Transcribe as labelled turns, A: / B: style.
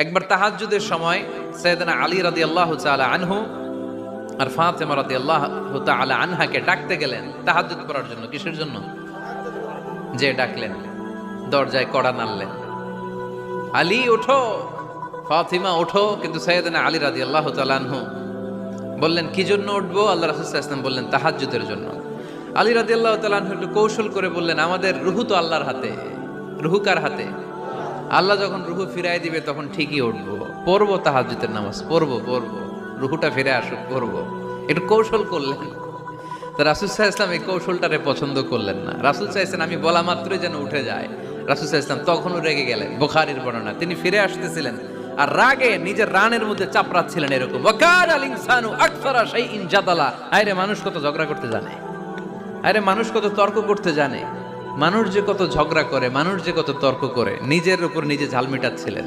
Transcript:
A: একবার তাহাজ্জুদের সময় সাইয়েদনা আলী রাদিয়াল্লাহু তাআলা আনহু আর ফাতেমা রাদিয়াল্লাহু তাআলা আনহাকে ডাকতে গেলেন তাহাজ্জুদ পড়ার জন্য। কিসের জন্য? যে ডাকলেন, দরজায় কড়া নাড়লেন, আলী ওঠো, ফাতিমা ওঠো। কিন্তু সাইয়েদনা আলী রাদিয়াল্লাহু তাআলা আনহু বললেন কি জন্য উঠবো? আল্লাহ রাসূল সাল্লাল্লাহু আলাইহি ওয়াসাল্লাম বললেন তাহাজ্জুদের জন্য। আলী রাদিয়াল্লাহু তাআলা আনহু একটু কৌশল করে বললেন, আমাদের রুহু তো আল্লাহর হাতে। রুহু কার হাতে? আল্লাহ যখন রুহু ফিরাই দিবে তখন ঠিকই উঠবো, পড়বো তাহাজ্জুদের নামাজ, পড়বো রুহুটা ফিরে আসুক, পড়বো। একটু কৌশল করলেন। তো রাসূল সাল্লাল্লাহু আলাইহি ওয়াসাল্লাম এই কৌশলটারে পছন্দ করলেন না। রাসূল চাইছেন আমি বলা মাত্রই যেন উঠে যায়। রাসূল সাল্লাল্লাহু আলাইহি ওয়াসাল্লাম তখনও রেগে গেলেন। বুখারীর বর্ণনা, তিনি ফিরে আসতেছিলেন আর রাগে নিজের রানের মধ্যে চাপড়াচ্ছিলেন এরকম, ওয়াকার আল ইনসানু আকসারা শাইইন জাদালা। আরে মানুষ কত ঝগড়া করতে জানে, আরে মানুষ কত তর্ক করতে জানে, মানুষ যে কত ঝগড়া করে, মানুষ যে কত তর্ক করে, নিজের উপর নিজে ঝাল মেটাচ্ছিলেন।